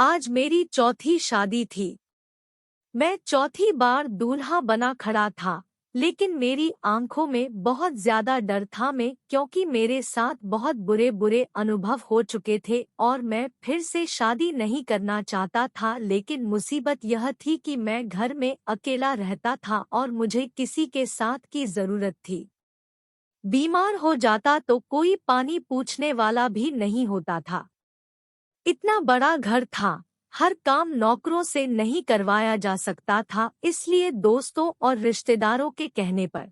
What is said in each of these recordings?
आज मेरी चौथी शादी थी। मैं चौथी बार दूल्हा बना खड़ा था, लेकिन मेरी आंखों में बहुत ज्यादा डर था मैं क्योंकि मेरे साथ बहुत बुरे बुरे अनुभव हो चुके थे और मैं फिर से शादी नहीं करना चाहता था। लेकिन मुसीबत यह थी कि मैं घर में अकेला रहता था और मुझे किसी के साथ की जरूरत थी। बीमार हो जाता तो कोई पानी पूछने वाला भी नहीं होता था। इतना बड़ा घर था, हर काम नौकरों से नहीं करवाया जा सकता था, इसलिए दोस्तों और रिश्तेदारों के कहने पर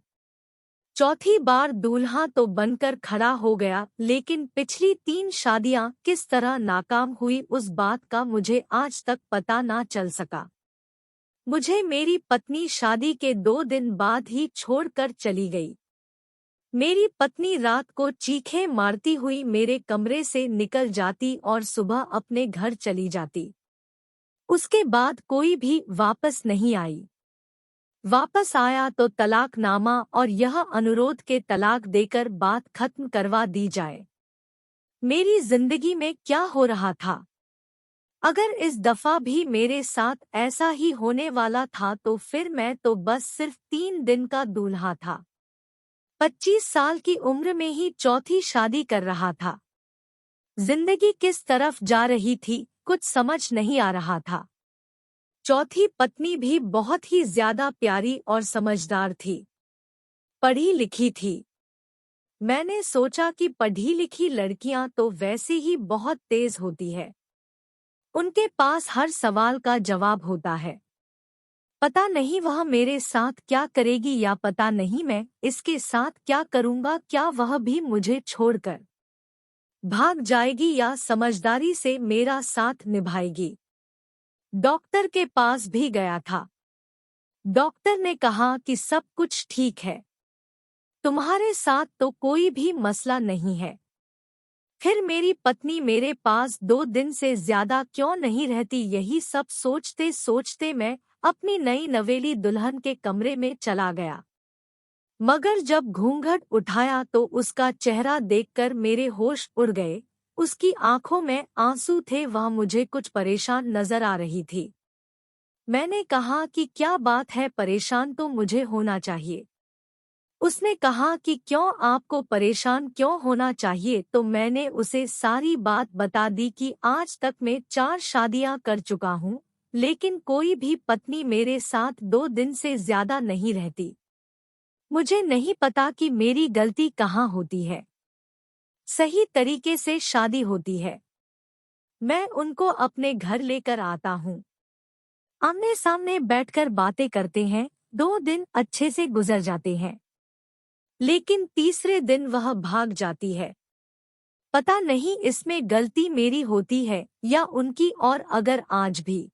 चौथी बार दूल्हा तो बनकर खड़ा हो गया। लेकिन पिछली 3 शादियां किस तरह नाकाम हुई उस बात का मुझे आज तक पता ना चल सका। मुझे मेरी पत्नी शादी के 2 दिन बाद ही छोड़कर चली गई। मेरी पत्नी रात को चीखें मारती हुई मेरे कमरे से निकल जाती और सुबह अपने घर चली जाती। उसके बाद कोई भी वापस नहीं आई। वापस आया तो तलाकनामा और यह अनुरोध के तलाक देकर बात खत्म करवा दी जाए। मेरी जिंदगी में क्या हो रहा था? अगर इस दफा भी मेरे साथ ऐसा ही होने वाला था तो फिर मैं तो बस सिर्फ 3 दिन का दूल्हा था। 25 साल की उम्र में ही चौथी शादी कर रहा था। जिंदगी किस तरफ जा रही थी कुछ समझ नहीं आ रहा था। चौथी पत्नी भी बहुत ही ज्यादा प्यारी और समझदार थी, पढ़ी लिखी थी। मैंने सोचा कि पढ़ी लिखी लड़कियां तो वैसे ही बहुत तेज होती है, उनके पास हर सवाल का जवाब होता है। पता नहीं वह मेरे साथ क्या करेगी या पता नहीं मैं इसके साथ क्या करूंगा। क्या वह भी मुझे छोड़कर भाग जाएगी या समझदारी से मेरा साथ निभाएगी। डॉक्टर के पास भी गया था। डॉक्टर ने कहा कि सब कुछ ठीक है, तुम्हारे साथ तो कोई भी मसला नहीं है। फिर मेरी पत्नी मेरे पास 2 दिन से ज्यादा क्यों नहीं रहती, यही सब सोचते सोचते मैं अपनी नई नवेली दुल्हन के कमरे में चला गया। मगर जब घूंघट उठाया तो उसका चेहरा देखकर मेरे होश उड़ गए। उसकी आंखों में आंसू थे, वह मुझे कुछ परेशान नजर आ रही थी। मैंने कहा कि क्या बात है, परेशान तो मुझे होना चाहिए। उसने कहा कि क्यों, आपको परेशान क्यों होना चाहिए। तो मैंने उसे सारी बात बता दी कि आज तक मैं 4 शादियां कर चुका हूँ, लेकिन कोई भी पत्नी मेरे साथ 2 दिन से ज्यादा नहीं रहती। मुझे नहीं पता कि मेरी गलती कहाँ होती है। सही तरीके से शादी होती है। मैं उनको अपने घर लेकर आता हूँ, आमने सामने बैठकर बातें करते हैं। 2 दिन अच्छे से गुजर जाते हैं, लेकिन तीसरे दिन वह भाग जाती है। पता नहीं इसमें गलती मेरी होती है या उनकी, और अगर आज भी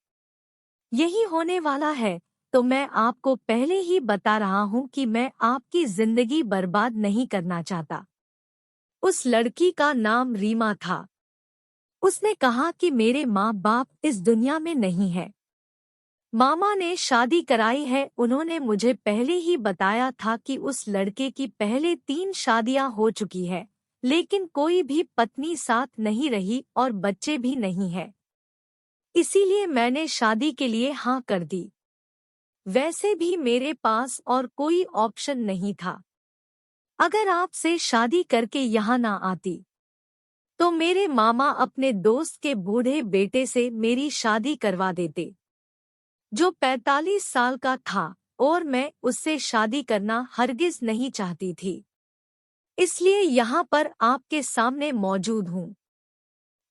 यही होने वाला है तो मैं आपको पहले ही बता रहा हूँ कि मैं आपकी जिंदगी बर्बाद नहीं करना चाहता। उस लड़की का नाम रीमा था। उसने कहा कि मेरे माँ बाप इस दुनिया में नहीं है, मामा ने शादी कराई है। उन्होंने मुझे पहले ही बताया था कि उस लड़के की पहले 3 शादियां हो चुकी है, लेकिन कोई भी पत्नी साथ नहीं रही और बच्चे भी नहीं है। इसीलिए मैंने शादी के लिए हाँ कर दी। वैसे भी मेरे पास और कोई ऑप्शन नहीं था। अगर आपसे शादी करके यहाँ ना आती तो मेरे मामा अपने दोस्त के बूढ़े बेटे से मेरी शादी करवा देते, जो 45 साल का था, और मैं उससे शादी करना हरगिज नहीं चाहती थी। इसलिए यहाँ पर आपके सामने मौजूद हूँ।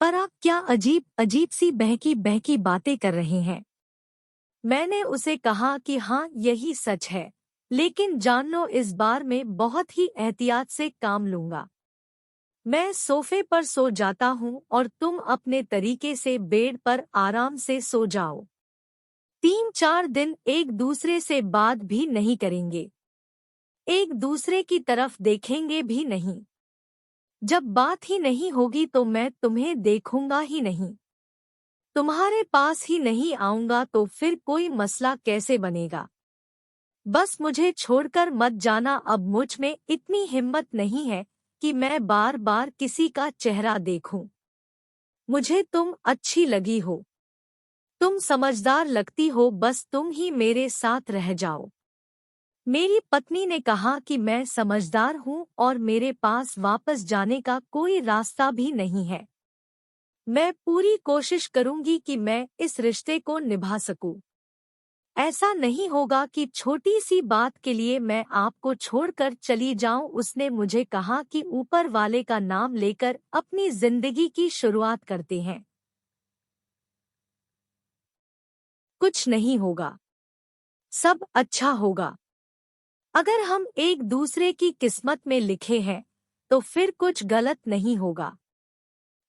पर आप क्या अजीब अजीब सी बहकी बहकी बातें कर रहे हैं। मैंने उसे कहा कि हाँ यही सच है, लेकिन जान लो इस बार मैं बहुत ही एहतियात से काम लूंगा। मैं सोफे पर सो जाता हूँ और तुम अपने तरीके से बेड पर आराम से सो जाओ। 3-4 दिन एक दूसरे से बात भी नहीं करेंगे, एक दूसरे की तरफ देखेंगे भी नहीं। जब बात ही नहीं होगी तो मैं तुम्हें देखूंगा ही नहीं, तुम्हारे पास ही नहीं आऊंगा, तो फिर कोई मसला कैसे बनेगा। बस मुझे छोड़कर मत जाना। अब मुझ में इतनी हिम्मत नहीं है कि मैं बार बार किसी का चेहरा देखूं। मुझे तुम अच्छी लगी हो, तुम समझदार लगती हो, बस तुम ही मेरे साथ रह जाओ। मेरी पत्नी ने कहा कि मैं समझदार हूँ और मेरे पास वापस जाने का कोई रास्ता भी नहीं है। मैं पूरी कोशिश करूंगी कि मैं इस रिश्ते को निभा सकूं। ऐसा नहीं होगा कि छोटी सी बात के लिए मैं आपको छोड़कर चली जाऊं। उसने मुझे कहा कि ऊपर वाले का नाम लेकर अपनी जिंदगी की शुरुआत करते हैं। कुछ नहीं होगा, सब अच्छा होगा। अगर हम एक दूसरे की किस्मत में लिखे हैं तो फिर कुछ गलत नहीं होगा।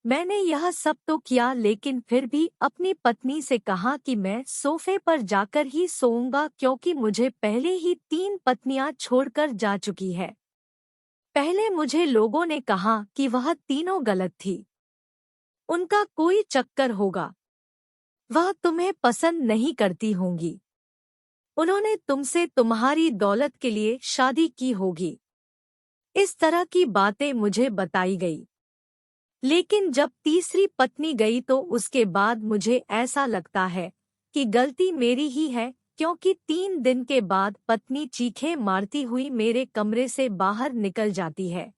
मैंने यह सब तो किया, लेकिन फिर भी अपनी पत्नी से कहा कि मैं सोफे पर जाकर ही सोऊंगा, क्योंकि मुझे पहले ही 3 पत्नियां छोड़कर जा चुकी है। पहले मुझे लोगों ने कहा कि वह तीनों गलत थी, उनका कोई चक्कर होगा, वह तुम्हें पसंद नहीं करती होंगी, उन्होंने तुमसे तुम्हारी दौलत के लिए शादी की होगी। इस तरह की बातें मुझे बताई गई। लेकिन जब तीसरी पत्नी गई तो उसके बाद मुझे ऐसा लगता है कि गलती मेरी ही है, क्योंकि 3 दिन के बाद पत्नी चीखें मारती हुई मेरे कमरे से बाहर निकल जाती है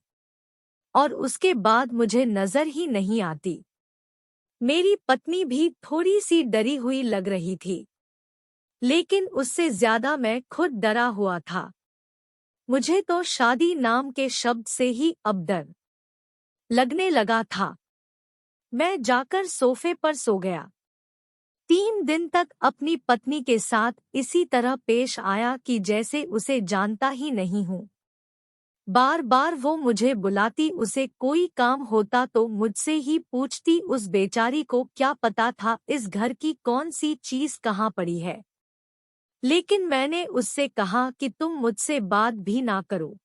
और उसके बाद मुझे नजर ही नहीं आती। मेरी पत्नी भी थोड़ी सी डरी हुई लग रही थी, लेकिन उससे ज्यादा मैं खुद डरा हुआ था। मुझे तो शादी नाम के शब्द से ही अब डर लगने लगा था। मैं जाकर सोफे पर सो गया। 3 दिन तक अपनी पत्नी के साथ इसी तरह पेश आया कि जैसे उसे जानता ही नहीं हूँ। बार बार वो मुझे बुलाती, उसे कोई काम होता तो मुझसे ही पूछती। उस बेचारी को क्या पता था इस घर की कौन सी चीज कहाँ पड़ी है। लेकिन मैंने उससे कहा कि तुम मुझसे बात भी ना करो,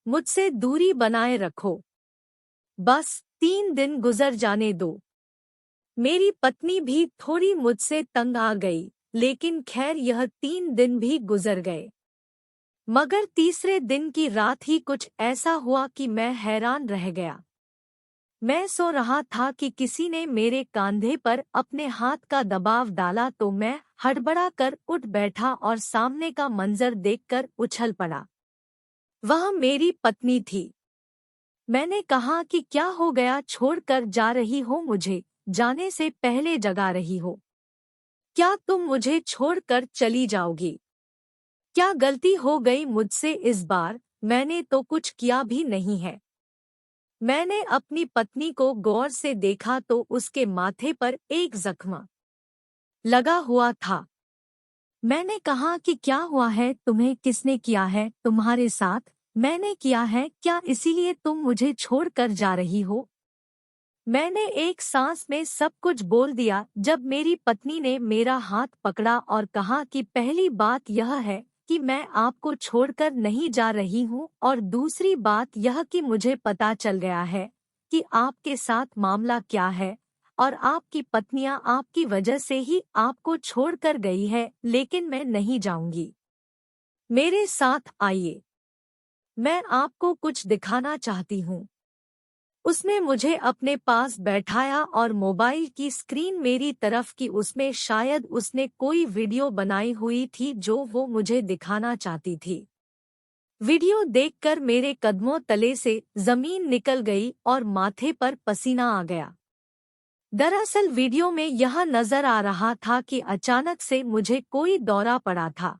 मुझसे दूरी बनाए रखो, बस 3 दिन गुजर जाने दो। मेरी पत्नी भी थोड़ी मुझसे तंग आ गई, लेकिन खैर यह 3 दिन भी गुजर गए। मगर तीसरे दिन की रात ही कुछ ऐसा हुआ कि मैं हैरान रह गया। मैं सो रहा था कि किसी ने मेरे कंधे पर अपने हाथ का दबाव डाला तो मैं हड़बड़ा कर उठ बैठा और सामने का मंजर देखकर उछल पड़ा। वह मेरी पत्नी थी। मैंने कहा कि क्या हो गया, छोड़कर जा रही हो मुझे, जाने से पहले जगा रही हो। क्या तुम मुझे छोड़कर चली जाओगी? क्या गलती हो गई मुझसे इस बार? मैंने तो कुछ किया भी नहीं है। मैंने अपनी पत्नी को गौर से देखा तो उसके माथे पर एक जख्म लगा हुआ था। मैंने कहा कि क्या हुआ है तुम्हें, किसने किया है तुम्हारे साथ? मैंने किया है क्या, इसीलिए तुम मुझे छोड़कर जा रही हो? मैंने एक सांस में सब कुछ बोल दिया जब मेरी पत्नी ने मेरा हाथ पकड़ा और कहा कि पहली बात यह है कि मैं आपको छोड़कर नहीं जा रही हूँ, और दूसरी बात यह कि मुझे पता चल गया है कि आपके साथ मामला क्या है और आपकी पत्नियां आपकी वजह से ही आपको छोड़कर गई है। लेकिन मैं नहीं जाऊंगी, मेरे साथ आइए, मैं आपको कुछ दिखाना चाहती हूँ। उसने मुझे अपने पास बैठाया और मोबाइल की स्क्रीन मेरी तरफ की। उसमें शायद उसने कोई वीडियो बनाई हुई थी जो वो मुझे दिखाना चाहती थी। वीडियो देखकर मेरे कदमों तले से जमीन निकल गई और माथे पर पसीना आ गया। दरअसल वीडियो में यह नजर आ रहा था कि अचानक से मुझे कोई दौरा पड़ा था।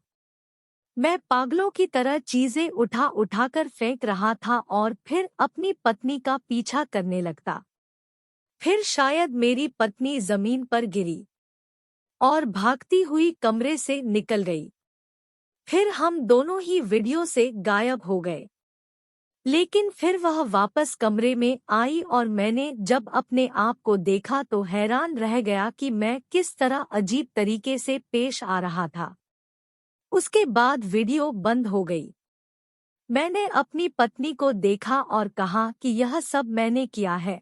मैं पागलों की तरह चीजें उठा उठाकर फेंक रहा था और फिर अपनी पत्नी का पीछा करने लगता। फिर शायद मेरी पत्नी जमीन पर गिरी और भागती हुई कमरे से निकल गई। फिर हम दोनों ही वीडियो से गायब हो गए। लेकिन फिर वह वापस कमरे में आई और मैंने जब अपने आप को देखा तो हैरान रह गया कि मैं किस तरह अजीब तरीके से पेश आ रहा था। उसके बाद वीडियो बंद हो गई। मैंने अपनी पत्नी को देखा और कहा कि यह सब मैंने किया है,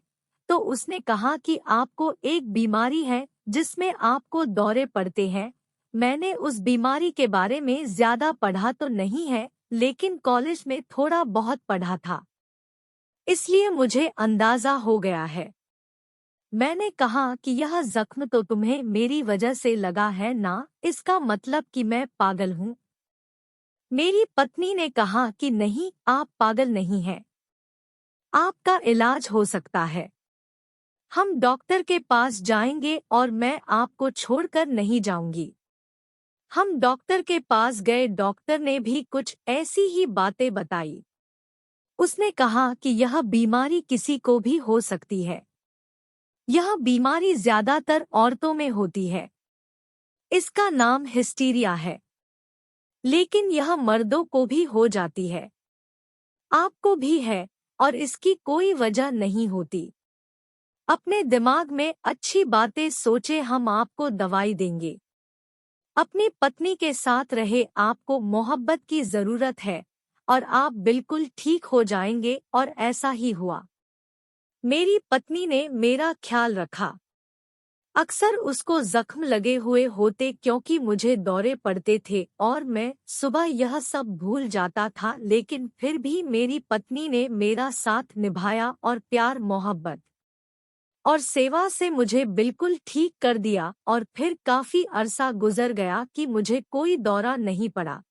तो उसने कहा कि आपको एक बीमारी है जिसमें आपको दौरे पड़ते हैं। मैंने उस बीमारी के बारे में ज्यादा पढ़ा तो नहीं है, लेकिन कॉलेज में थोड़ा बहुत पढ़ा था, इसलिए मुझे अंदाजा हो गया है। मैंने कहा कि यह जख्म तो तुम्हें मेरी वजह से लगा है ना, इसका मतलब कि मैं पागल हूँ। मेरी पत्नी ने कहा कि नहीं, आप पागल नहीं हैं। आपका इलाज हो सकता है। हम डॉक्टर के पास जाएंगे और मैं आपको छोड़कर नहीं जाऊंगी। हम डॉक्टर के पास गए। डॉक्टर ने भी कुछ ऐसी ही बातें बताई। उसने कहा कि यह बीमारी किसी को भी हो सकती है। यह बीमारी ज्यादातर औरतों में होती है। इसका नाम हिस्टीरिया है, लेकिन यह मर्दों को भी हो जाती है। आपको भी है, और इसकी कोई वजह नहीं होती। अपने दिमाग में अच्छी बातें सोचे, हम आपको दवाई देंगे। अपनी पत्नी के साथ रहे, आपको मोहब्बत की जरूरत है और आप बिल्कुल ठीक हो जाएंगे। और ऐसा ही हुआ। मेरी पत्नी ने मेरा ख्याल रखा। अक्सर उसको जख्म लगे हुए होते क्योंकि मुझे दौरे पड़ते थे और मैं सुबह यह सब भूल जाता था, लेकिन फिर भी मेरी पत्नी ने मेरा साथ निभाया और प्यार, मोहब्बत और सेवा से मुझे बिल्कुल ठीक कर दिया। और फिर काफी अरसा गुजर गया कि मुझे कोई दौरा नहीं पड़ा।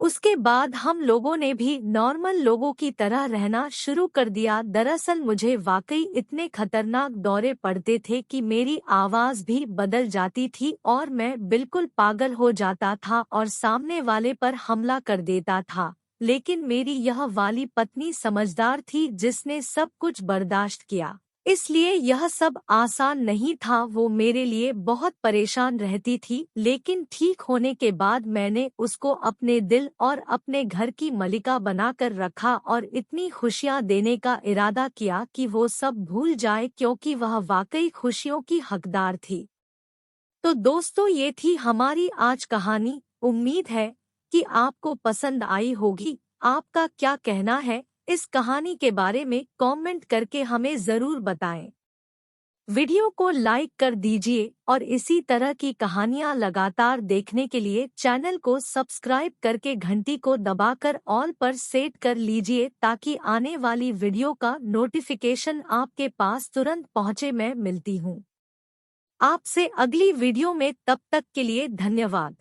उसके बाद हम लोगों ने भी नॉर्मल लोगों की तरह रहना शुरू कर दिया। दरअसल मुझे वाकई इतने खतरनाक दौरे पड़ते थे कि मेरी आवाज भी बदल जाती थी और मैं बिल्कुल पागल हो जाता था और सामने वाले पर हमला कर देता था। लेकिन मेरी यह वाली पत्नी समझदार थी, जिसने सब कुछ बर्दाश्त किया। इसलिए यह सब आसान नहीं था। वो मेरे लिए बहुत परेशान रहती थी, लेकिन ठीक होने के बाद मैंने उसको अपने दिल और अपने घर की मलिका बनाकर रखा और इतनी खुशियां देने का इरादा किया कि वो सब भूल जाए, क्योंकि वह वाकई खुशियों की हकदार थी। तो दोस्तों, ये थी हमारी आज कहानी। उम्मीद है कि आपको पसंद आई होगी। आपका क्या कहना है इस कहानी के बारे में? कमेंट करके हमें ज़रूर बताएं। वीडियो को लाइक कर दीजिए और इसी तरह की कहानियां लगातार देखने के लिए चैनल को सब्सक्राइब करके घंटी को दबाकर ऑल पर सेट कर लीजिए, ताकि आने वाली वीडियो का नोटिफिकेशन आपके पास तुरंत पहुंचे। मैं मिलती हूं आपसे अगली वीडियो में, तब तक के लिए धन्यवाद।